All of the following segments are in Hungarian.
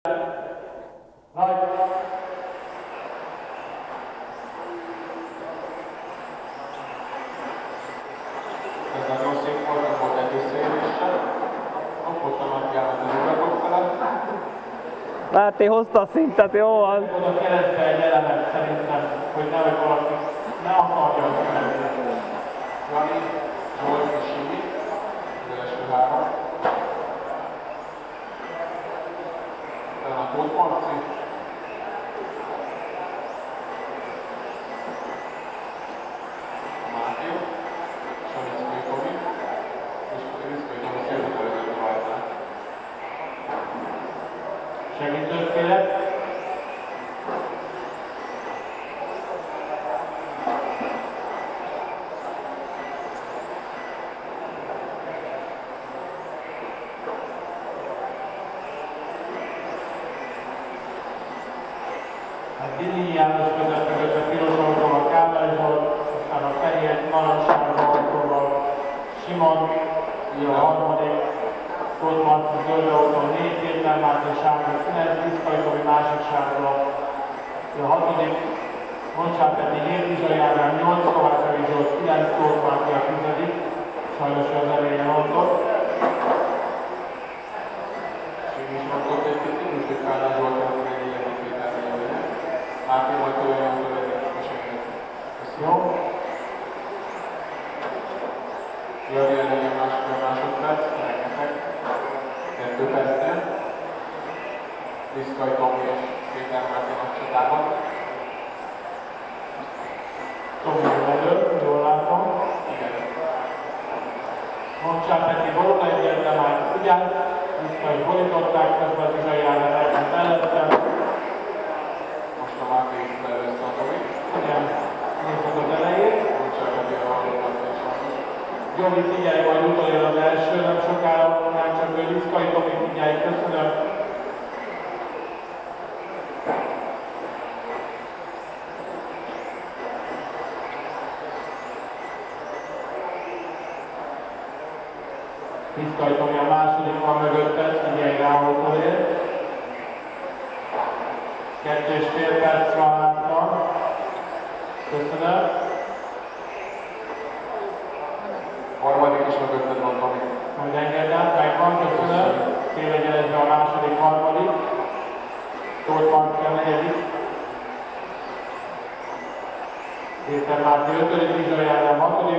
Ez nagyon szép volt, nem volt egy visszaéléssel. Kapottam a kiállat az ugatok felett. Láti, hozta a szintet, jó van. Oda keresztbe egy elemet szerintem, hogy nehogy valaki ne akarja a keretbe. Jani, Zsolt és Júli, az első három. Utána a Tóth Marci. A Máté. Savickai Tomi. És Savickai Tomi szélmutató rajtán. Segítőt kérek. Dili János vezet mögött a piros autóval Kálmán Zsolt, aztán a fehér narancssárga autóval Simon, a harmadik, Tóth Marci zöld autó 4, Péter Máté sárga 9, Viszkai Tomi másik sárga, a hatodik, Moncsán Peti 7, Bizsai Ádám 8, Kovács Evi Zsolt 9, Tóth Marci a 10, sajnos az elején mondott. És én is mondott egy picit, úgyhogy Kálmán Zsolt a Máté volt olyan, hogy megköszönjük. Jó? Jani legyen másfél másodperc, rengeteg. 2 percnél. Viszkai Tomi és Péter Máté nagy csatában. Tomi elő, jól látom. Igen. Moncsán Peti volna egyetlen már ugyan. Viszkai borították, közben az Bizsai Ádám elment mellettem. A Máté is belőzte a Tomi. Igen, nézzük az elejét. Úgy csak a bírva hallottak és hallott. Jogi, figyelj, majd utolér az első, nem sokára, nem csak ő Viszkai Tomi, figyelj, köszönöm. Viszkai Tomi a második van mögötted, figyelj rá, hogy utolér. 2,5 perc van hátra. Köszönöm. Harmadik is mögötted van, Tomi. Majd engedd át, megvan, köszönöm. Szélegyenesbe a második, harmadik. Tóth Marci a negyedik. Péter Máté 5., Bizsai Ádám 6.,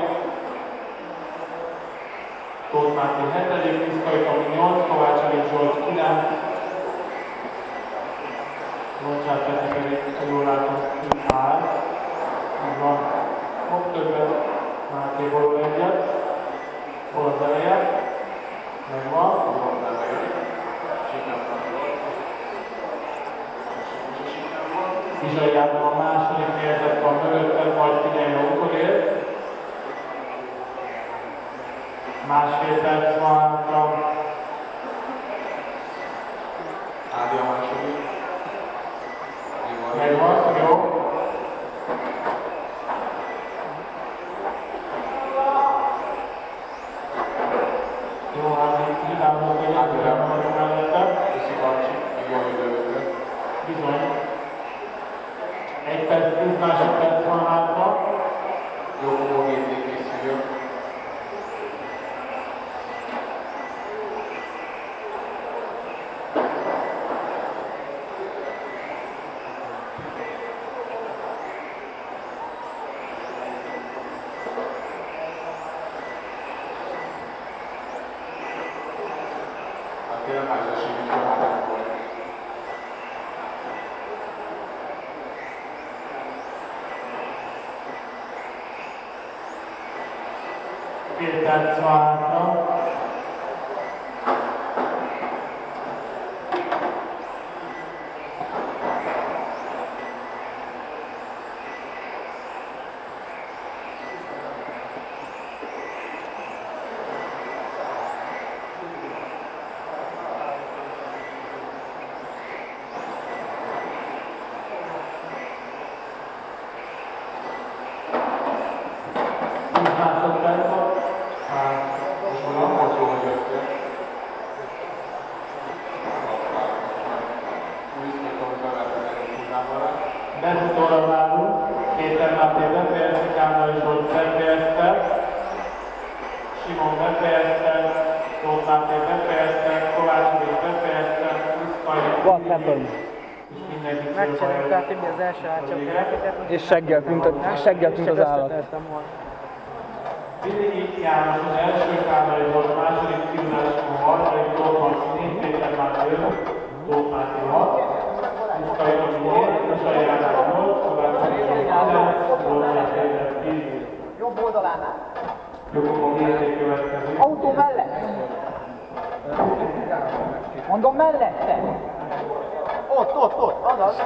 Tóth Máté 7., Viszkai Tomi 8, Kovács Evi Zsolt 9, Moncsán Peti pedig jól látom, itt áll. Így van. Hopp többet. Máté borul egyet. Hol az eleje? Megvan. Hol az eleje? Bizsai Ádám a második nézet van mögötted, majd figyelj a utolér. Másfél perc van hátra. Ádi a második. Megvan, jó. Jó, hát itt hibámnak egy átjárban vagyok mellette. Köszi Karcsi, még jól idővőtre. Bizony. 1 perc, 10 másodperc van hátra. Jó, fogógépnél készüljön. Fél perc van hátra. Másodperc van. Befutóra válunk, Péter Máté befejezte, Kálmán Zsolt befejezte, Simon befejezte, Tóth Máté befejezte, Kovács Erik befejezte, Puszkai What happened? és mindenki Megcsináljuk át Tibi az első átcsapkereket. És seggel tűnt az állat. Vidéki János az első, Kálmán Zsolt második, Szilvás a harmadik, Tóth Marci 4, Péter Máté 5, Tóth Máté 6, Puszkai Tomi 7, Puszkai János 8, Kovács Erik 9, Tóth Máté 10. Jobb oldalánál. Jogokon érték következik. Autó mellett. Mondom mellette. Ott, azaz.